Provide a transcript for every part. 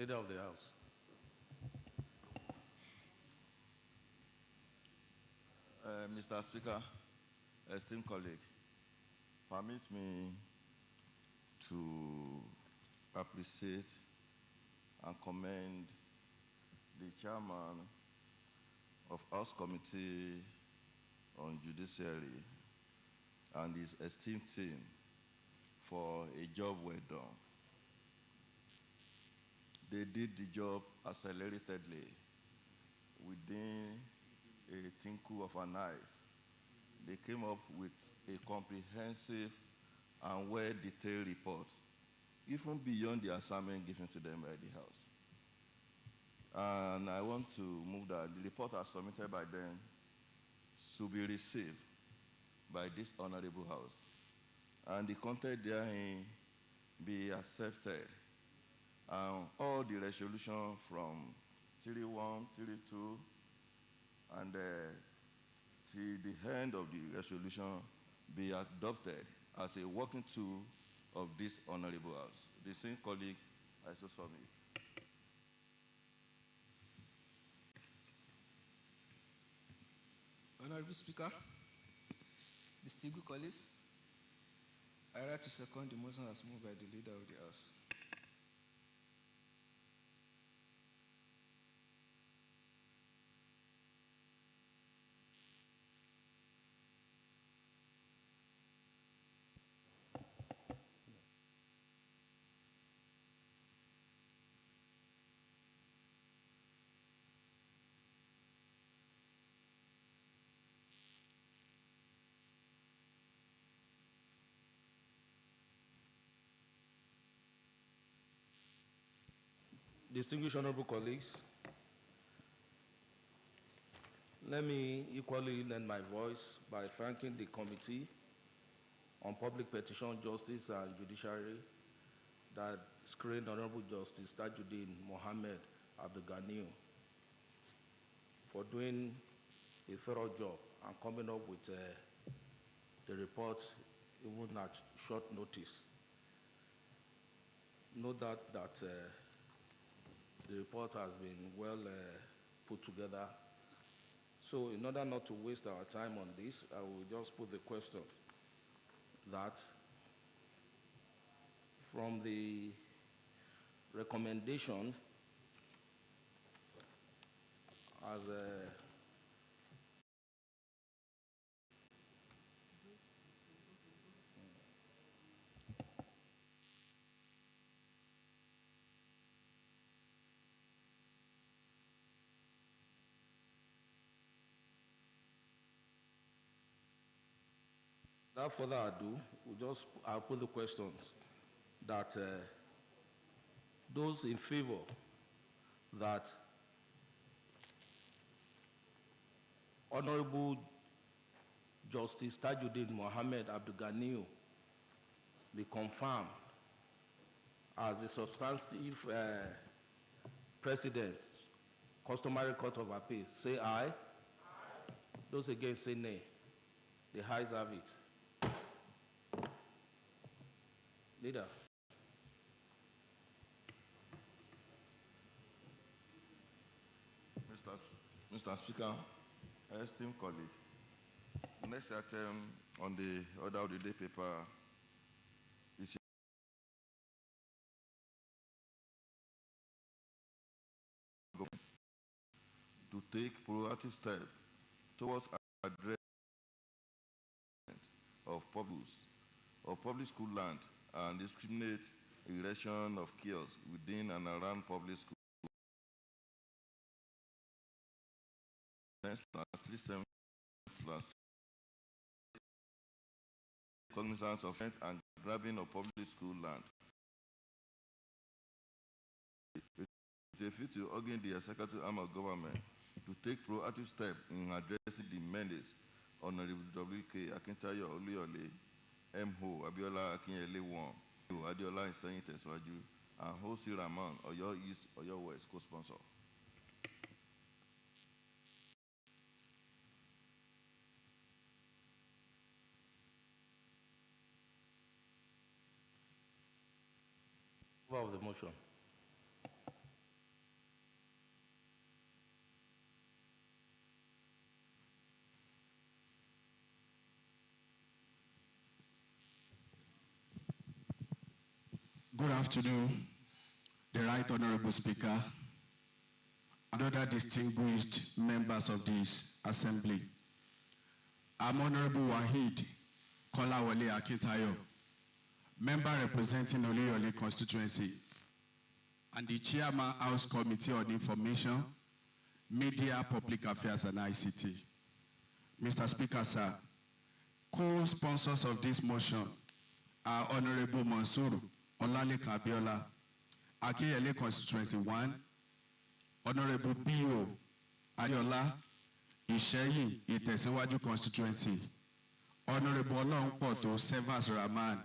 Leader of the House. Mr. Speaker, esteemed colleague, permit me to appreciate and commend the chairman of House Committee on Judiciary and his esteemed team for a job well done. They did the job acceleratedly within a twinkle of an eye. They came up with a comprehensive and well-detailed report, even beyond the assignment given to them by the House. And I want to move that the report as submitted by them should be received by this honorable House, and the content therein be accepted. All the resolution from 31, 32, and till the end of the resolution be adopted as a working tool of this honorable House. The same colleague, I so submit. Honorable Speaker, distinguished colleagues, I write to second the motion as moved by the Leader of the House. Distinguished honorable colleagues, let me equally lend my voice by thanking the Committee on Public Petition, Justice and Judiciary that screened Honorable Justice Tajuddin Mohammed Abdul for doing a thorough job and coming up with the report even at short notice. No doubt that the report has been well put together. So in order not to waste our time on this, I will just put the question that from the recommendation as without further ado, I'll put the questions that those in favor that Honorable Justice Tajuddin Mohammed Abdul be confirmed as the substantive President, Customary Court of Appeal, say aye. Aye. Those against say nay. The ayes have it. Leader. Mr. Speaker, esteemed colleague, next item on the order of the day paper is to take proactive steps towards addressing of public school land and discriminate erection of kiosks within and around public schools. Cognizance of rent and grabbing of public school land. It's a fit to urge the executive arm of government to take proactive steps in addressing the menace on the W.K. Akintayo Oluyole, M.O. Abiola Akinyele 1, Adiola Iseyin Teswaju, and Hosi Rahman, Oyo East, Oyo West, co-sponsor. Of the motion. Good afternoon, the Right Honorable Speaker, and other distinguished members of this Assembly. I'm Honorable Wahid Kolawole Akintayo, member representing Oluyole constituency, and the Chairman House Committee on Information, Media, Public Affairs, and ICT. Mr. Speaker, sir, co-sponsors of this motion are Honorable Mansour Olalekan Abiola, Akiyele Constituency 1, Honorable B.O. Ayola, Isheyin Itesiwaju Constituency, Honorable Olonpoto Sevas Rahman,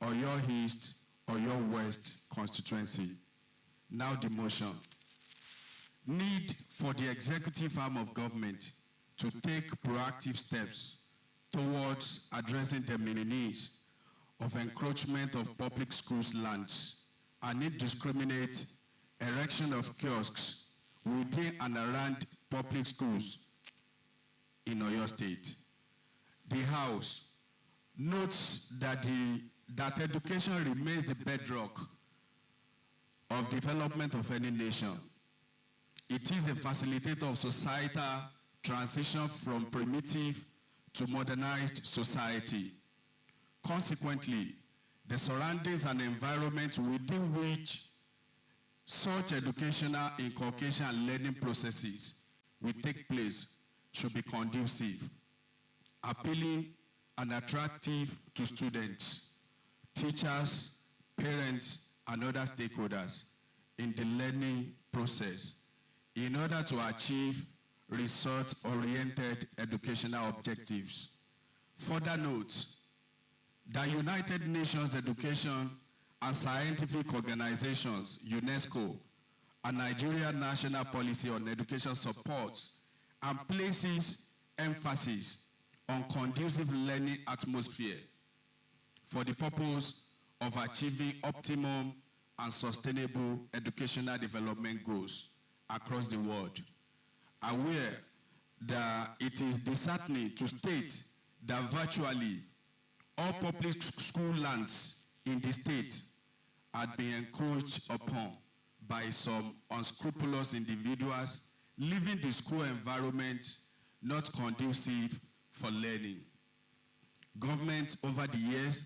Oyo East, Oyo West Constituency. Now the motion. Need for the executive arm of government to take proactive steps towards addressing the many needs of encroachment of public schools' lands and indiscriminate erection of kiosks within and around public schools in Oyo State. The House notes that education remains the bedrock of development of any nation. It is a facilitator of societal transition from primitive to modernized society. Consequently, the surroundings and environment within which such educational inculcation and learning processes will take place should be conducive, appealing and attractive to students, teachers, parents, and other stakeholders in the learning process in order to achieve result-oriented educational objectives. Further notes, the United Nations Education and Scientific Organizations, UNESCO, and Nigeria National Policy on Education supports and places emphasis on conducive learning atmosphere for the purpose of achieving optimum and sustainable educational development goals across the world. Aware that it is disheartening to state that virtually all public school lands in the state had been encroached upon by some unscrupulous individuals, leaving the school environment not conducive for learning. Government over the years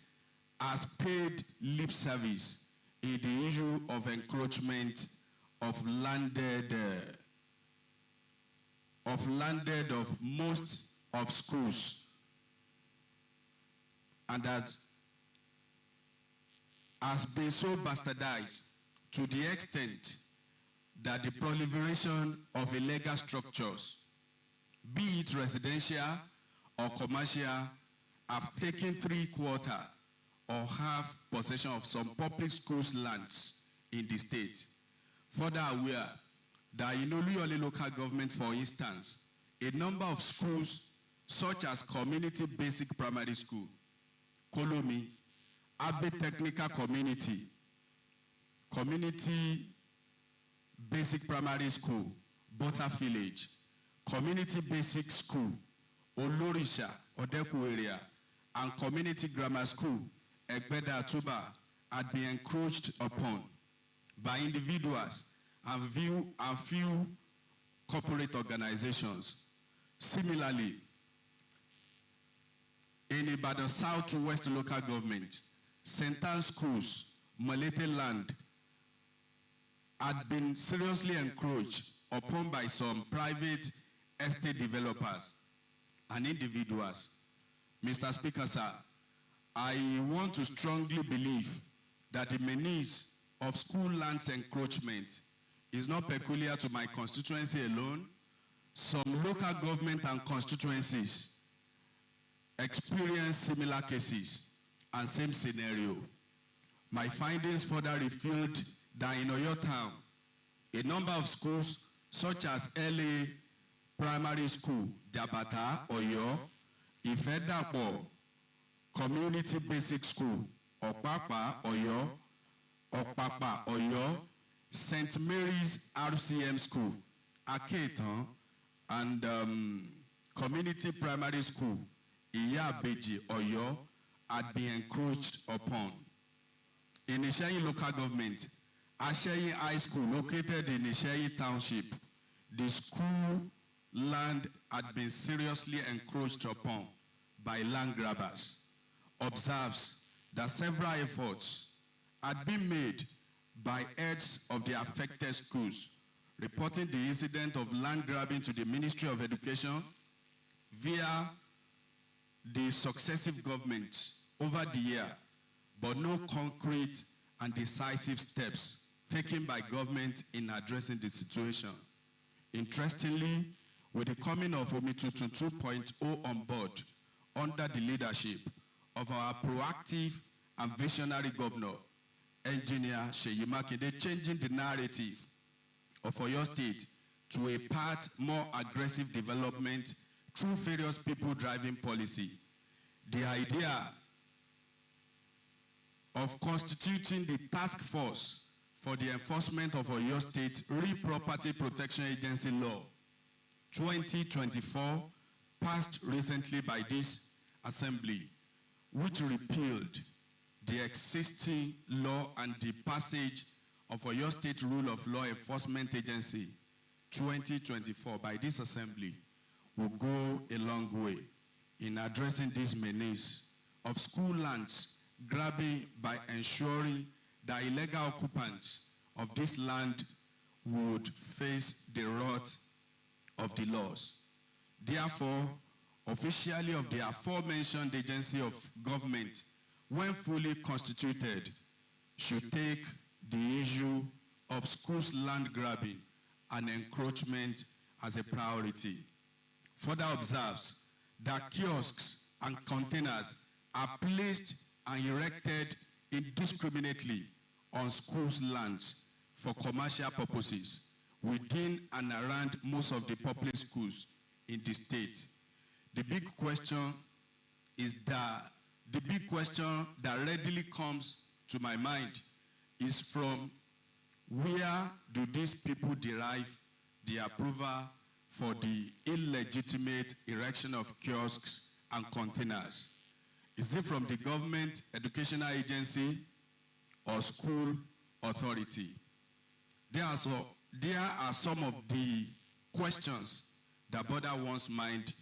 has paid lip service in the issue of encroachment of landed of most of schools, and that has been so bastardized to the extent that the proliferation of illegal structures, be it residential or commercial, have taken 3/4 or half possession of some public schools' lands in the state. Further aware that in Oluyole local government, for instance, a number of schools such as Community Basic Primary School, Kolomi, Abe Technical Community, Community Basic Primary School, Botha Village, Community Basic School, Olorisha, Odeku area, and Community Grammar School, Egbeda Atuba, had been encroached upon by individuals and few corporate organizations. Similarly, in Ibadan Southwest local government, St. Anne schools, Malete land, had been seriously encroached upon by some private estate developers and individuals. Mr. Speaker, sir, I want to strongly believe that the menace of school lands encroachment is not peculiar to my constituency alone. Some local government and constituencies experience similar cases and same scenario. My findings further revealed that in Oyo town, a number of schools such as LA Primary School, Jabata, Oyo, Ifedapo, Community Basic School, Opapa, Oyo, St. Mary's RCM School, Aketan, and Community Primary School, Iyabeji, Oyo, had been encroached upon. in Isheyin local government, Asheyin High School located in Isheyin Township, the school land had been seriously encroached upon by land grabbers. Observes that several efforts had been made by heads of the affected schools, reporting the incident of land grabbing to the Ministry of Education via the successive governments over the year, but no concrete and decisive steps taken by government in addressing the situation. Interestingly, with the coming of Omitutu 2.0 on board under the leadership of our proactive and visionary governor, Engineer Seyi Makinde, changing the narrative of Oyo State to a path more aggressive development through various people-driving policy. The idea of constituting the task force for the enforcement of Oyo State Real Property Protection Agency Law 2024 passed recently by this Assembly, which repealed the existing law and the passage of Oyo State Rule of Law Enforcement Agency 2024 by this Assembly will go a long way in addressing this menace of school lands grabbing by ensuring that illegal occupants of this land would face the wrath of the laws. Therefore, officially of the aforementioned agency of government, when fully constituted, should take the issue of schools land grabbing and encroachment as a priority. Further observes that kiosks and containers are placed and erected indiscriminately on schools' lands for commercial purposes within and around most of the public schools in the state. The big question that readily comes to my mind is from where do these people derive the approval for the illegitimate erection of kiosks and containers? Is it from the government educational agency or school authority? There are some of the questions that bother one's mind.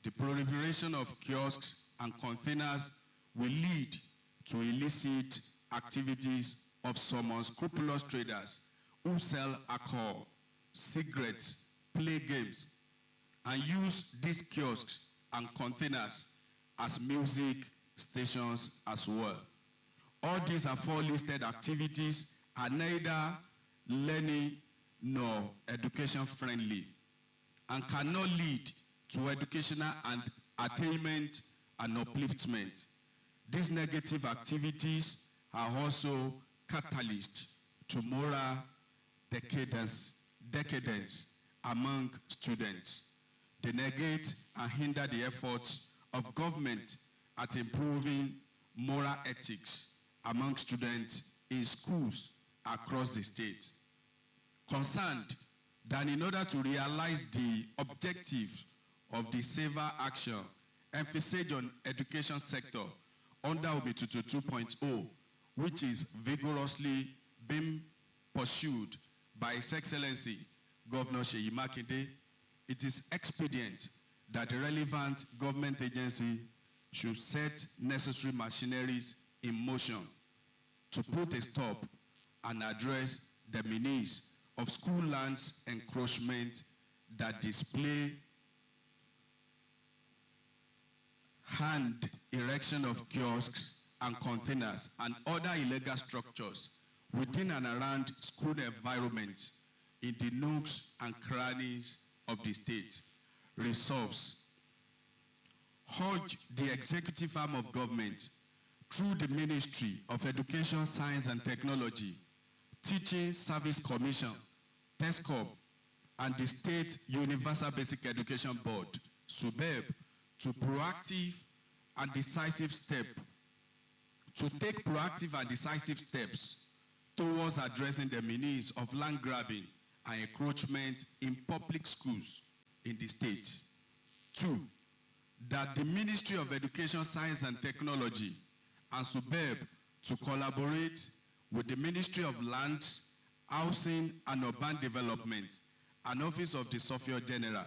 The proliferation of kiosks and containers will lead to illicit activities of some unscrupulous traders who sell alcohol, cigarettes, play games, and use these kiosks and containers as music stations as well. All these aforelisted activities are neither learning nor education friendly and cannot lead to educational and attainment and upliftment. These negative activities are also catalysts to moral decadence among students. They negate and hinder the efforts of government at improving moral ethics among students in schools across the state. Concerned that in order to realize the objective of the safer action emphasized on education sector under Omitutu 2.0, which is vigorously being pursued by His Excellency Governor Seyi Makinde, it is expedient that the relevant government agency should set necessary machineries in motion to put a stop and address the menace of school lands encroachment that display hand erection of kiosks and containers and other illegal structures within and around school environments in the nooks and crannies of the state. Resolves urge the executive arm of government through the Ministry of Education, Science and Technology, Teaching Service Commission, TESCOM, and the State Universal Basic Education Board, SUBEB, to take proactive and decisive steps towards addressing the menace of land grabbing and encroachment in public schools in the state. 2, that the Ministry of Education, Science and Technology and SUBEB to collaborate with the Ministry of Lands, Housing and Urban Development and Office of the Surveyor General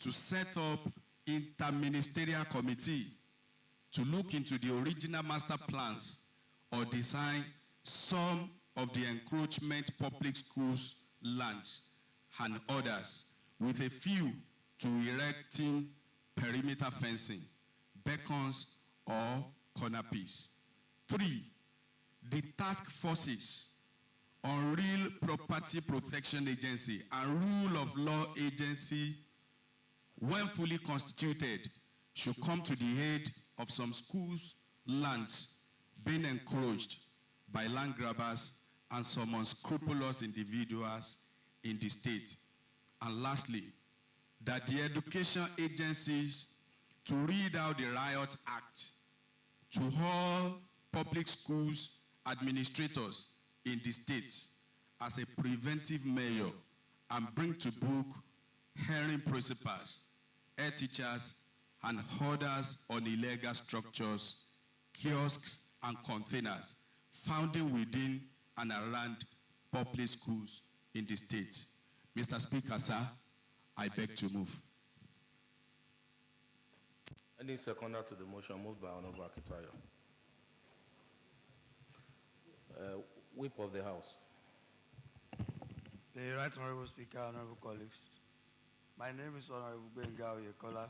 to set up interministerial committee to look into the original master plans or design some of the encroachment public schools lands and others with a view to erecting perimeter fencing, beacons, or canopies. 3, the task forces on Real Property Protection Agency and Rule of Law Agency, when fully constituted, should come to the aid of some schools' lands being encroached by land grabbers and some unscrupulous individuals in the state. And lastly, that the education agencies to read out the Riot Act to all public schools administrators in the state as a preventive measure and bring to book hearing principals, head teachers, and others on illegal structures, kiosks, and containers founding within and around public schools in the state. Mr. Speaker, sir, I beg to move. Any seconder to the motion moved by Honorable Akitayo. Whip of the House. The Right Honorable Speaker, Honorable colleagues. My name is Honorable Benga Oyekola.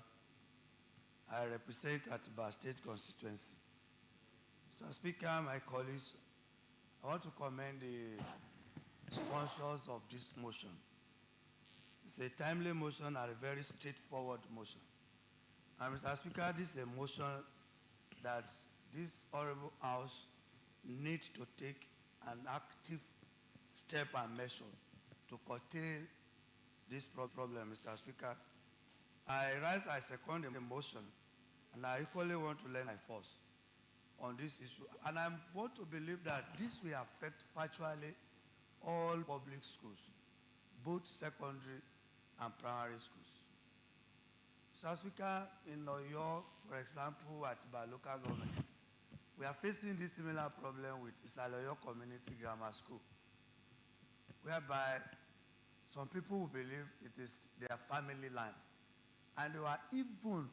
I represent Atiba State Constituency. Mr. Speaker, my colleagues, I want to commend the sponsors of this motion. It's a timely motion and a very straightforward motion. And Mr. Speaker, this is a motion that this Honorable House needs to take an active step and measure to curtail this problem, Mr. Speaker. I second the motion, and I equally want to lend my force on this issue. And I want to believe that this will affect virtually all public schools, both secondary and primary schools. Mr. Speaker, in Oyo, for example, at Atiba local government, we are facing this similar problem with Isaloyo Community Grammar School, whereby some people will believe it is their family land. And they were even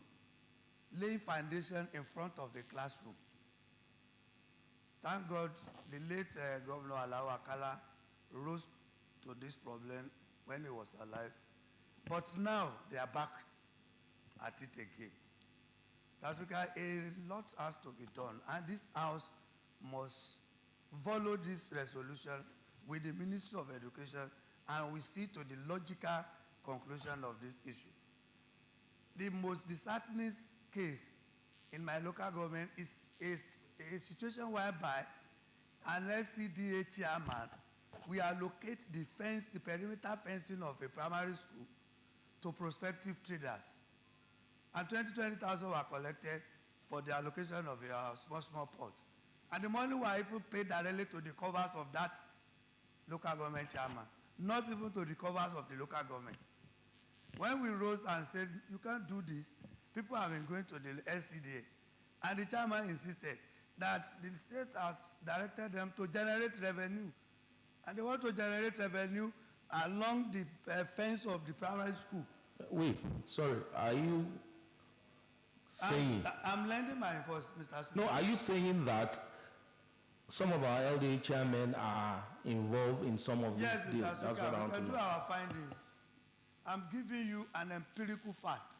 laying foundation in front of the classroom. Thank God, the late Governor Alao Akala rose to this problem when he was alive. But now they are back at it again. Mr. Speaker, a lot has to be done, and this House must follow this resolution with the Ministry of Education, and we see to the logical conclusion of this issue. The most disheartening case in my local government is a situation whereby an LCDA chairman will allocate the perimeter fencing of a primary school to prospective traders. And 20,000 were collected for the allocation of a small pot. And the money were even paid directly to the covers of that local government chairman, not even to the covers of the local government. When we rose and said, you can't do this, people have been going to the LCDA. And the chairman insisted that the state has directed them to generate revenue. And they want to generate revenue along the fence of the primary school. Wait, sorry, are you saying... I'm lending my voice, Mr. Speaker. No, are you saying that some of our LDA chairmen are involved in some of these deals? Yes, Mr. Speaker, we can do our findings. I'm giving you an empirical fact.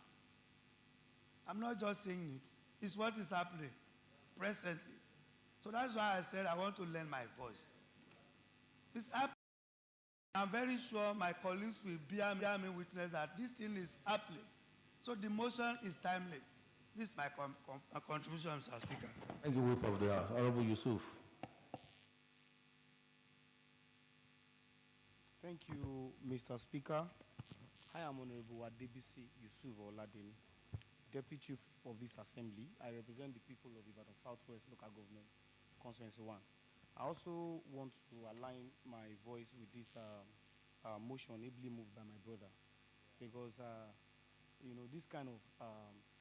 I'm not just saying it. It's what is happening presently. So that's why I said I want to lend my voice. It's happening. I'm very sure my colleagues will bear me witness that this thing is happening. So the motion is timely. This is my contribution, Mr. Speaker. Thank you, Whip of the House. Honorable Yusuf. Thank you, Mr. Speaker. I am Honorable Adebisi Yusuf Oladeni, Deputy Chief of this Assembly. I represent the people of Ibadan Southwest Local Government, Constituency 1. I also want to align my voice with this motion ably moved by my brother, because you know, this kind of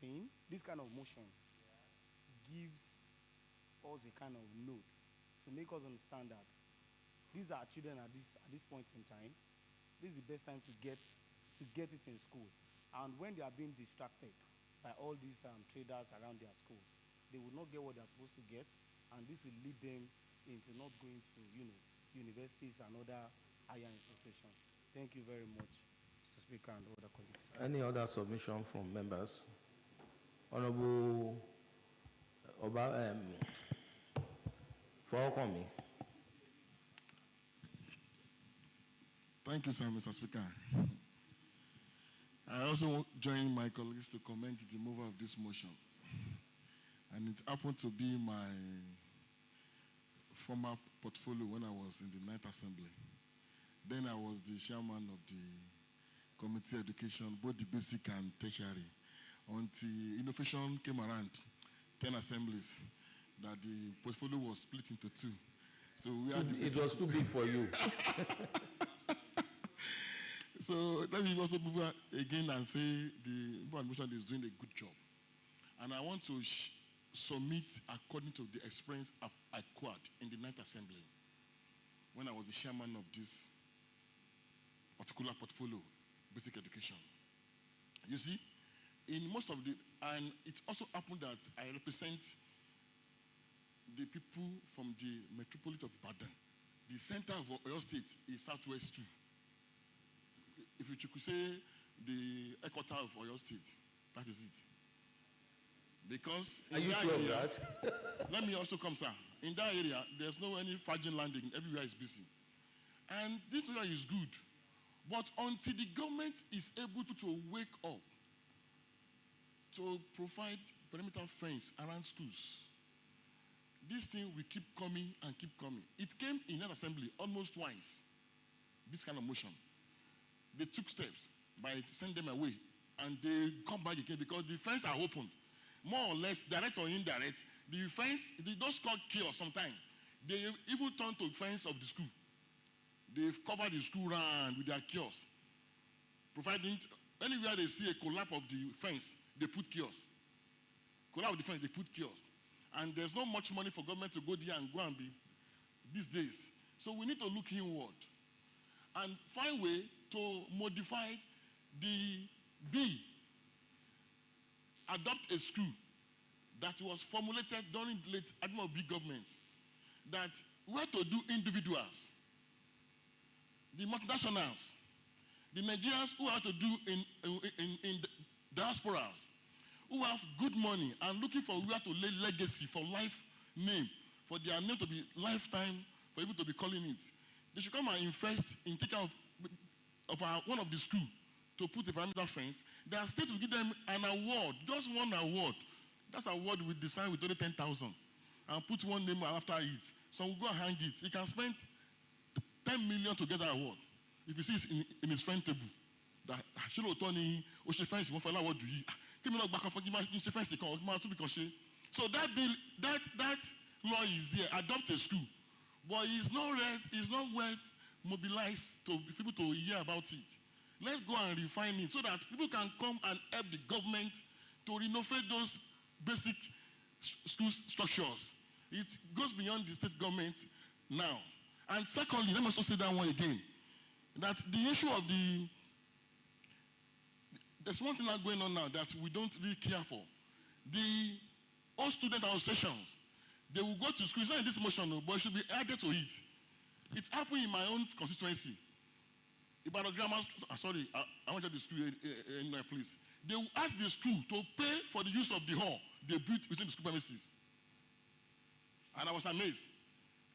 thing, this kind of motion gives us a kind of note to make us understand that these are children at this point in time. This is the best time to get it in school. And when they are being distracted by all these traders around their schools, they will not get what they are supposed to get, and this will lead them into not going to, universities and other higher institutions. Thank you very much, Mr. Speaker and other colleagues. Any other submission from members? Honorable Oba, Fawakami. Thank you, sir, Mr. Speaker. I also join my colleagues to comment the removal of this motion. And it happened to be my former portfolio when I was in the Ninth Assembly. Then I was the chairman of the Committee Education, both the basic and tertiary. Until innovation came around, 10 assemblies, that the portfolio was split into two. So we had it was too big for you. So let me also move again and say the administration is doing a good job. And I want to submit according to the experience I've acquired in the Ninth Assembly when I was the chairman of this particular portfolio, basic education. You see, in most of the, and it also happened that I represent the people from the metropolitan of Ibadan. The center of Oyo State is Southwest too. If you could say the headquarters of Oyo State, that is it. Because are you sure of that? Let me also come, sir. In that area, there's no any virgin landing. Everywhere is busy. And this area is good. But until the government is able to wake up to provide perimeter fence around schools, this thing will keep coming and keep coming. It came in an assembly almost twice, this kind of motion. They took steps by sending them away, and they come back again because the fence are opened. More or less, direct or indirect, the fence, those called kiosks sometimes, they even turn to fence of the school. They've covered the school round with their kiosks, providing anywhere they see a collapse of the fence, they put kiosks. Collapse of the fence, they put kiosks. And there's not much money for government to go there and go and be these days. So we need to look inward and find a way to modify the bill, adopt a school that was formulated during the late Admiral B government, that where to do individuals, the multinationals, the Nigerians who have to do in diasporas, who have good money and looking for where to lay legacy for life name, for their name to be lifetime, for people to be calling it. They should come and invest in taking of one of the school to put a perimeter fence. The state will give them an award, just one award. That's an award we design with only 10,000 and put one name after it. So we'll go and hang it. He can spend 10 million to get that award. If he sees in his friend table, that Tony, fence, so that bill, that law is there, adopt a school. But it's not well mobilized to people to hear about it. Let's go and refine it so that people can come and help the government to renovate those basic school structures. It goes beyond the state government now. And secondly, let me also say that one again, that the issue of there's one thing that's going on now that we don't really care for. The all student associations, they will go to school. It's not in this motion, but it should be added to it. It's happened in my own constituency. Ibadan Grammar, sorry, I wanted the school in my place. They will ask the school to pay for the use of the hall they built within the school premises. And I was amazed.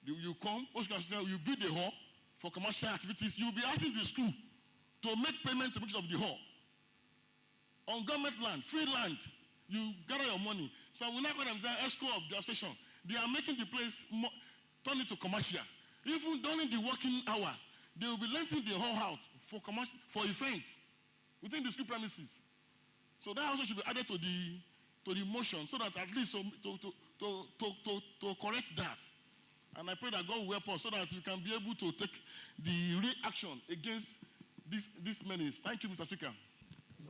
You come, you build the hall for commercial activities. You will be asking the school to make payment to make use of the hall. On government land, free land, you gather your money. So when I got them there, ESCO of the association, they are making the place turn it to commercial. Even during the working hours, they will be renting the whole out for commercial, for events within the school premises. So that also should be added to the motion, so that at least to correct that. And I pray that God will help us so that we can be able to take the real action against this menace. Thank you, Mr. Speaker.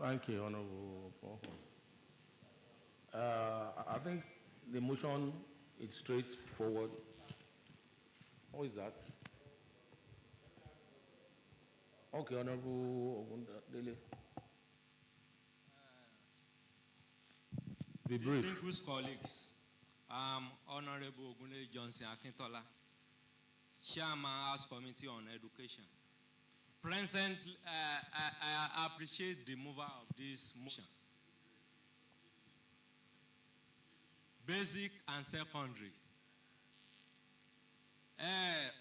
Thank you, Honorable. I think the motion is straightforward. What is that? Okay, Honorable Ogundele. Be brief. Distinguished colleagues, I'm Honorable Ogunle Johnson Akintola, Chairman House Committee on Education. Presently, I appreciate the mover of this motion. Basic and secondary.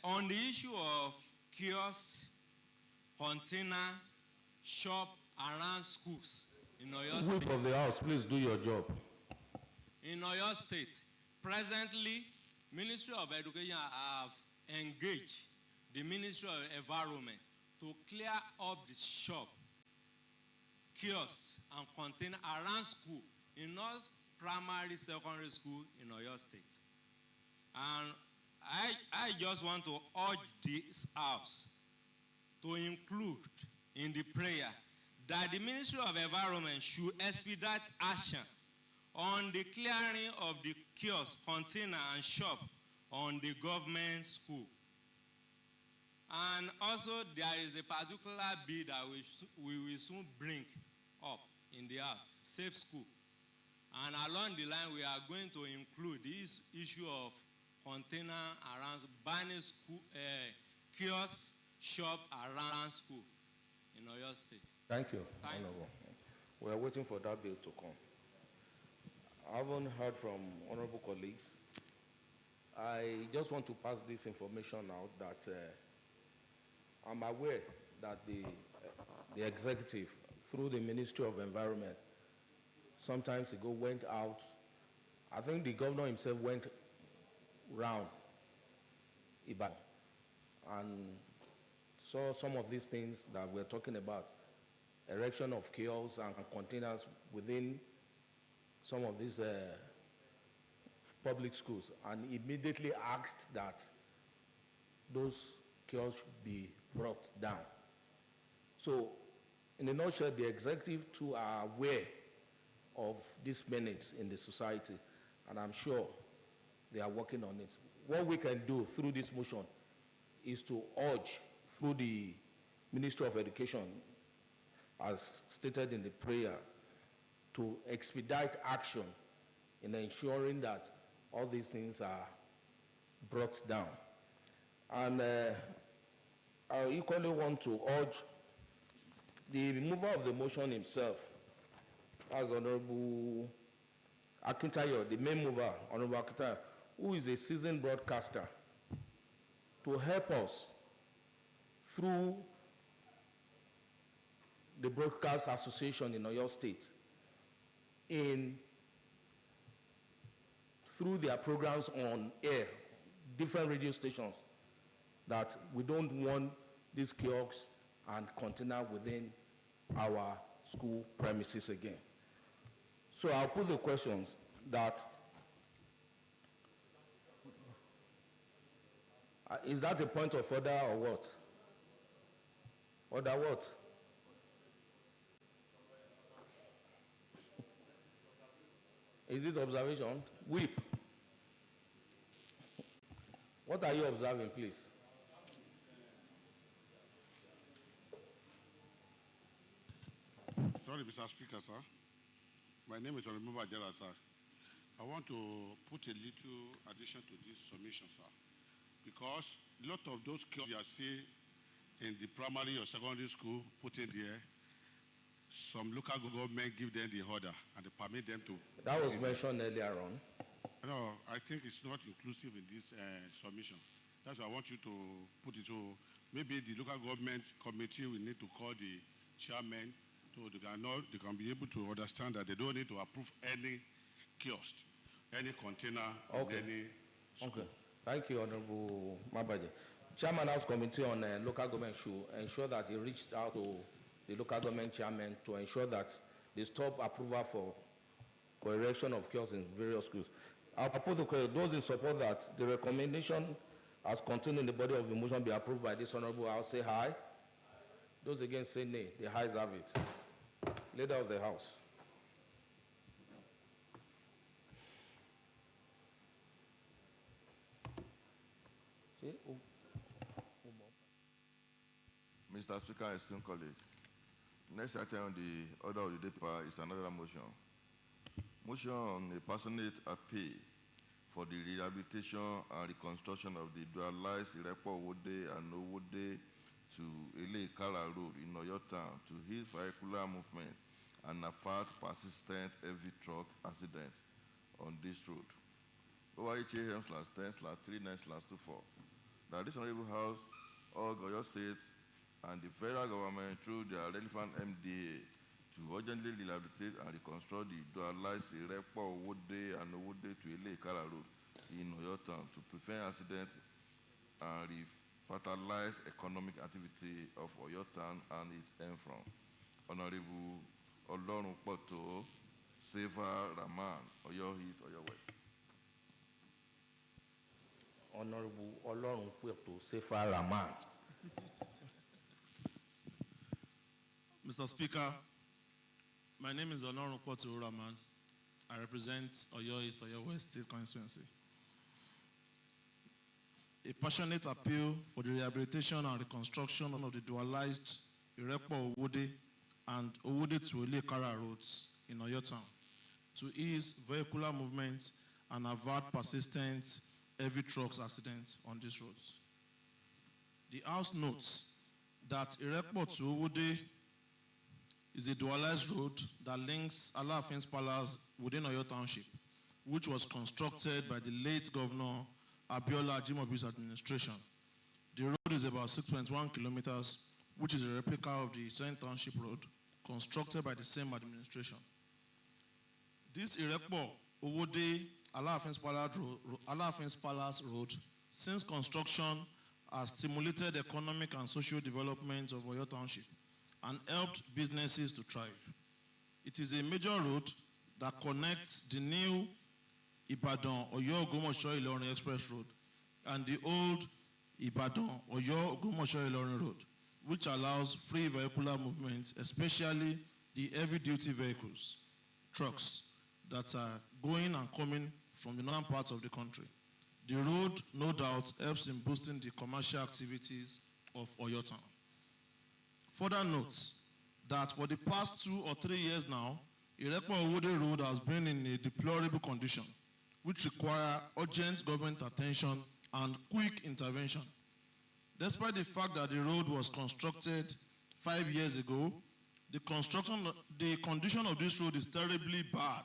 On the issue of kiosk, container, shop around schools in Oyo State. Whip of the House, please do your job. In Oyo State, presently, Ministry of Education have engaged the Ministry of Environment to clear up the shop, kiosks, and container around school in all primary, secondary school in Oyo State. And I just want to urge this House to include in the prayer that the Ministry of Environment should expedite action on the clearing of the kiosk, container, and shop on the government school. And also, there is a particular bill that we will soon bring up in the House, Safe School. And along the line, we are going to include this issue of container around banning school, kiosk, shop around school in Oyo State. Thank you, Honorable. We are waiting for that bill to come. I haven't heard from honorable colleagues. I just want to pass this information out that I'm aware that the executive, through the Ministry of Environment, sometimes ago went out. I think the governor himself went round Ibadan and saw some of these things that we're talking about, erection of kiosks and containers within some of these public schools, and immediately asked that those kiosks be brought down. So, in a nutshell, the executive too are aware of these menace in the society, and I'm sure they are working on it. What we can do through this motion is to urge through the Ministry of Education, as stated in the prayer, to expedite action in ensuring that all these things are brought down. And I equally want to urge the mover of the motion himself, as Honorable Akintayo, the main mover, Honorable Akintayo, who is a seasoned broadcaster, to help us through the Broadcast Association in Oyo State through their programs on air, different radio stations, that we don't want these kiosks and container within our school premises again. So I'll put the questions that, is that a point of order or what? Order what? Is it observation? Whip. What are you observing, please? Sorry, Mr. Speaker, sir. My name is Honorable Ajala, sir. I want to put a little addition to this submission, sir. Because a lot of those kiosks you see in the primary or secondary school put in there, some local government give them the order and they permit them to. That was mentioned earlier on. No, I think it's not inclusive in this submission. That's why I want you to put it to, maybe the local government committee will need to call the chairman so they can be able to understand that they don't need to approve any kiosk, any container, Okay. any school. Okay. Thank you, Honorable Mabaje. Chairman House Committee on Local Government should ensure that he reached out to the local government chairman to ensure that they stop approval for erection of kiosks in various schools. I'll put the question, those in support that the recommendation as contained in the body of the motion be approved by this Honorable House, say aye. Those against say nay. The ayes have it. Leader of the House. Mr. Speaker, esteemed colleague, next item on the order of the day is another motion. Motion on a passionate appeal for the rehabilitation and reconstruction of the dualized Irepo Owode and Owode to Ile-Ikara Road in Oyo Town to heal vehicular movement and avert persistent heavy truck accident on this road. OIHAM/10/39/24. That this Honorable House, all Oyo State, and the federal government through their relevant MDA to urgently rehabilitate and reconstruct the dualized Irepo Owode and Owode to Ile-Ikara Road in Oyo Town to prevent accident and revitalize economic activity of Oyo Town and its environs. Honorable Olorunpoto Seva Rahman, Oyo East, Oyo West. Honorable Olorunpoto Seva Rahman. Mr. Speaker, my name is Olorunpoto Rahman. I represent Oyo East, Oyo West State Constituency. A passionate appeal for the rehabilitation and reconstruction of the dualized Irepo Owode and Owode to Ile-Ikara roads in Oyo Town to ease vehicular movement and avert persistent heavy trucks accidents on these roads. The House notes that Irepo to Owode is a dualized road that links Alaafin Palace within Oyo Township, which was constructed by the late Governor Abiola Ajimobi's administration. The road is about 6.1 kilometers, which is a replica of the Saint Township Road, constructed by the same administration. This Irepo Owode Alaafin Palace Road, since construction, has stimulated economic and social development of Oyo Township and helped businesses to thrive. It is a major road that connects the new Ibadan Oyo Ogomosho Ilorin Express Road and the old Ibadan Oyo Ogomosho Ilorin Road, which allows free vehicular movement, especially the heavy-duty vehicles, trucks that are going and coming from the northern parts of the country. The road, no doubt, helps in boosting the commercial activities of Oyo Town. Further notes that for the past 2 or 3 years now, Irepo Owode Road has been in a deplorable condition, which require urgent government attention and quick intervention. Despite the fact that the road was constructed 5 years ago, the condition of this road is terribly bad,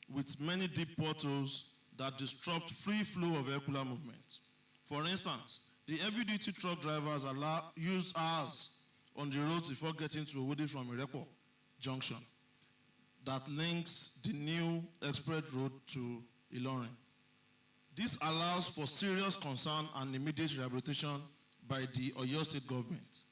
with many deep potholes that disrupt free flow of vehicular movement. For instance, the heavy-duty truck drivers use hours on the road before getting to Owode from Irepo Junction that links the new express road to Ilorin. This allows for serious concern and immediate rehabilitation by the Oyo State government.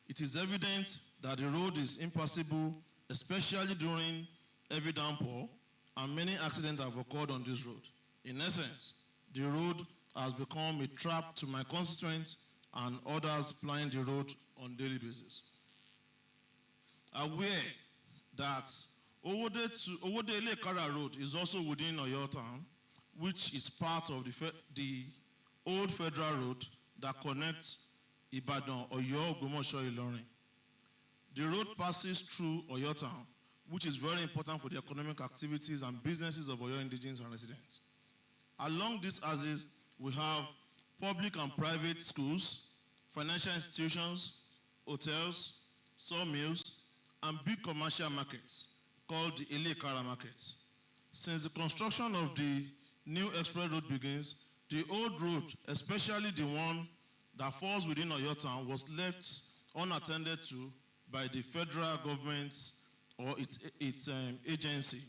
It is evident that the road is impassable, especially during heavy downpour, and many accidents have occurred on this road. In essence, the road has become a trap to my constituents and others plying the road on a daily basis. Aware that Owode Ile-Ikara Road is also within Oyo Town, which is part of the old federal road that connects Ibadan, Oyo, Ogomosho, Ilorin. The road passes through Oyo Town, which is very important for the economic activities and businesses of Oyo indigenes and residents. Along these axes, we have public and private schools, financial institutions, hotels, sawmills, and big commercial markets called the Ile-Ikara markets. Since the construction of the new express road begins, the old road, especially the one that falls within Oyo Town, was left unattended to by the federal government or its agency,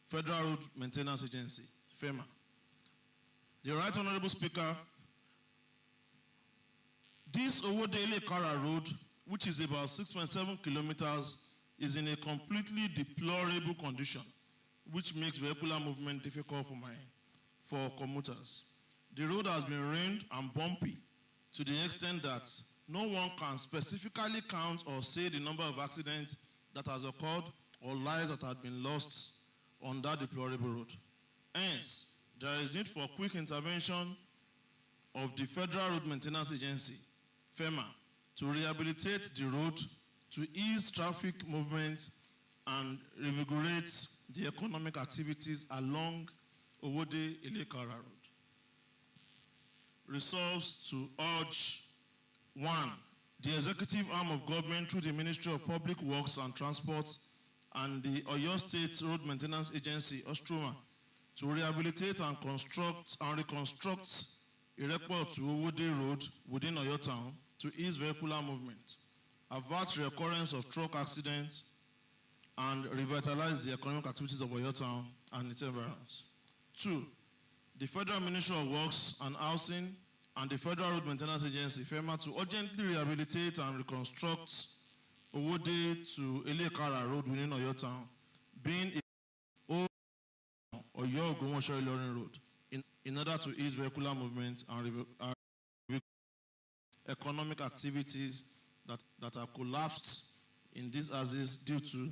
Federal Road Maintenance Agency, FEMA. The Right Honorable Speaker, this Owode Ile-Ikara Road, which is about 6.7 kilometers, is in a completely deplorable condition, which makes vehicular movement difficult for commuters. The road has been ruined and bumpy to the extent that no one can specifically count or say the number of accidents that has occurred or lives that have been lost on that deplorable road. Hence, there is need for quick intervention of the Federal Road Maintenance Agency, FEMA, to rehabilitate the road, to ease traffic movement, and revigorate the economic activities along Owode Elekara Road. Resolves to urge, 1, the executive arm of government through the Ministry of Public Works and Transport and the Oyo State Road Maintenance Agency, Ostroma, to rehabilitate and reconstruct Irepo to Owode Road within Oyo Town to ease vehicular movement, avert recurrence of truck accidents, and revitalize the economic activities of Oyo Town and its environs. 2, the Federal Ministry of Works and Housing and the Federal Road Maintenance Agency, FEMA, to urgently rehabilitate and reconstruct Owode to Elekara Road within Oyo Town, being a Oyo Ogumosho Ilorin Road, in order to ease vehicular movement and economic activities that are collapsed in these houses due to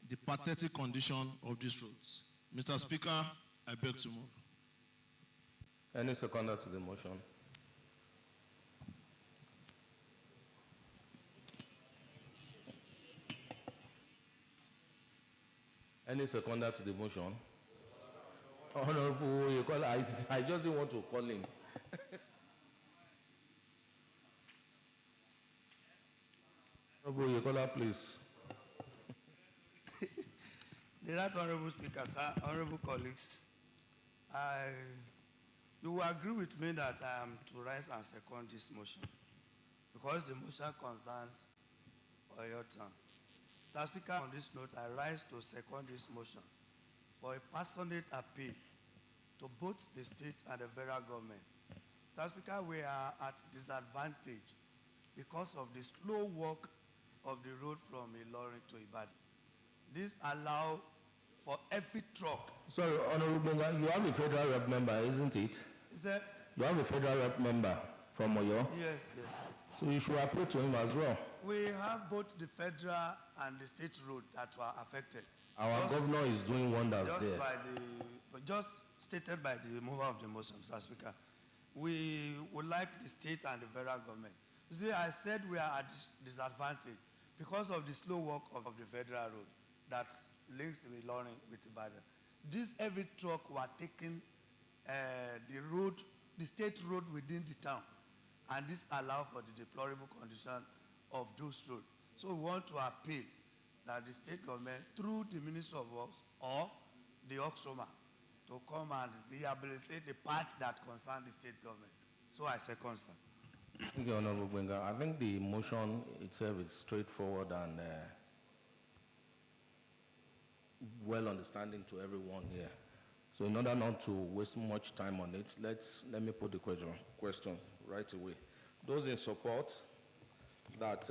the pathetic condition of these roads. Mr. Speaker, I beg to move. Any seconder to the motion? Any seconder to the motion? Honorable, you call, I just didn't want to call him. Honorable, you call her, please. The Right Honorable Speaker, sir, honorable colleagues, you will agree with me that I am to rise and second this motion because the motion concerns Oyo Town. Mr. Speaker, on this note, I rise to second this motion for a passionate appeal to both the state and the federal government. Mr. Speaker, we are at disadvantage because of the slow walk of the road from Ilorin to Ibadan. This allows for every truck. Sorry, Honorable Benga, you have a federal rep member, isn't it? Is that? You have a federal rep member from Oyo? Yes, yes. So you should appeal to him as well. We have both the federal and the state road that were affected. Our governor is doing wonders there. Just stated by the mover of the motion, Mr. Speaker. We would like the state and the federal government. You see, I said we are at disadvantage because of the slow walk of the federal road that links Ilorin with Ibadan. This heavy truck were taking the state road within the town, and this allows for the deplorable condition of those roads. So we want to appeal that the state government, through the Ministry of Works or the Oxoma, to come and rehabilitate the part that concerns the state government. So I second, sir. Thank you, Honorable Benga. I think the motion itself is straightforward and well understanding to everyone here. So in order not to waste much time on it, let me put the question right away. Those in support that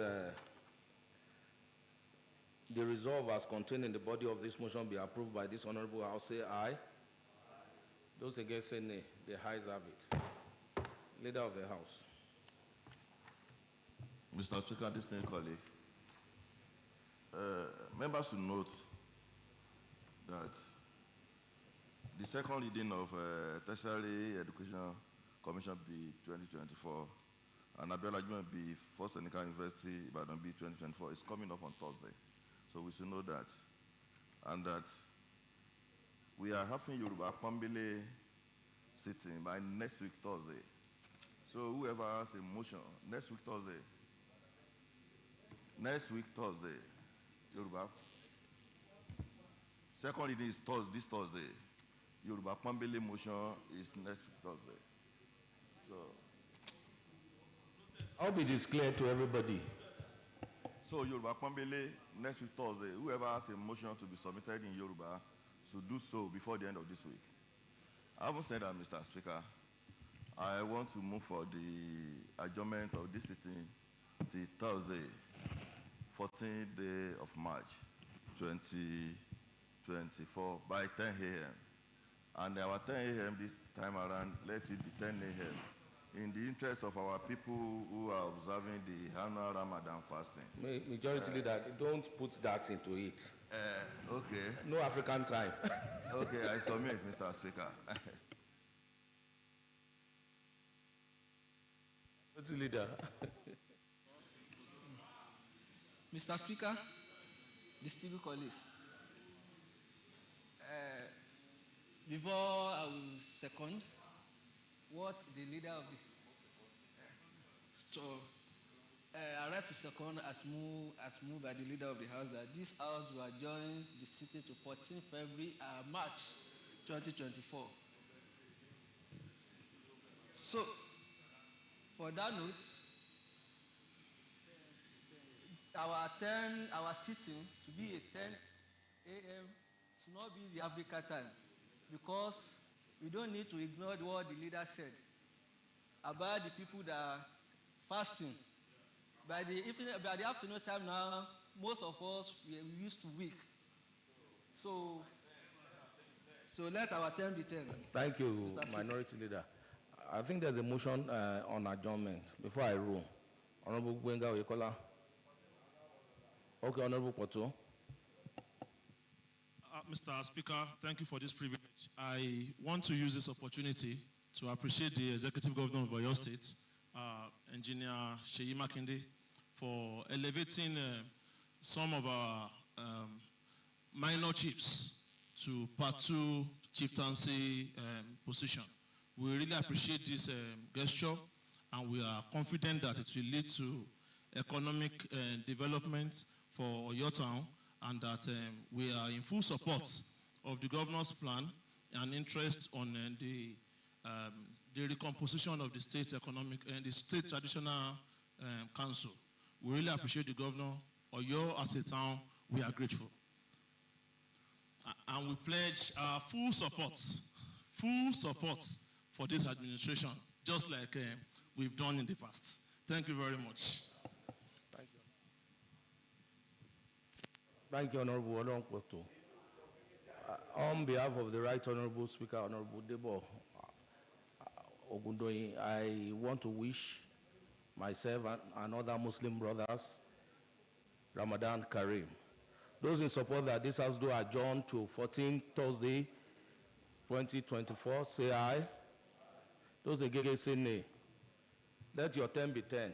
the resolve as contained in the body of this motion be approved by this honorable House, say aye. Those against say nay. The ayes have it. Leader of the House. Mr. Speaker, distinguished colleague, members should note that the second reading of Tertiary Education Commission B 2024 and Abiola Judgment B First Technical University Ibadan B 2024 is coming up on Thursday. So we should know that. And that we are having Yoruba Pambele sitting by next week Thursday. So whoever has a motion, next week Thursday, Yoruba. Second reading is this Thursday. Yoruba Pambele motion is next week Thursday. So I'll be declared to everybody. So Yoruba Pambele next week Thursday. Whoever has a motion to be submitted in Yoruba should do so before the end of this week. I haven't said that, Mr. Speaker. I want to move for the adjournment of this sitting till Thursday, 14th day of March, 2024 by 10 a.m. And our 10 a.m. this time around, let it be 10 a.m. in the interest of our people who are observing the annual Ramadan fasting. Majority leader, don't put that into it. Okay. No African time. Okay, I submit, Mr. Speaker. Majority leader. Mr. Speaker, distinguished colleagues, before I will second what the leader of the I like to second as moved by the leader of the House that this House will adjourn the sitting to 14 February and March 2024. So, for that note, our sitting to be a 10 a.m. should not be the Africa time, because we don't need to ignore what the leader said about the people that are fasting. By the afternoon time now, most of us we are used to weak. So let our 10 be 10. Thank you, Minority Leader. I think there's a motion on adjournment before I rule. Honorable Gwenga Oyekola. Okay, Honorable Poto. Mr. Speaker, thank you for this privilege. I want to use this opportunity to appreciate the Executive Governor of Oyo State, Engineer Seyi Makinde, for elevating some of our minor chiefs to Part 2 chieftaincy position. We really appreciate this gesture, and we are confident that it will lead to economic development for Oyo Town, and that we are in full support of the governor's plan and interest on the recomposition of the state economic and the state traditional council. We really appreciate the governor. Oyo as a town, we are grateful. And we pledge our full support for this administration, just like we've done in the past. Thank you very much. Thank you. Thank you, Honorable Olonpoto. On behalf of the Right Honorable Speaker, Honorable Debo Ogundoyin, I want to wish myself and other Muslim brothers Ramadan Kareem. Those in support that this House do adjourn to 14 Thursday, 2024, say aye. Those against say nay. Let your 10 be 10.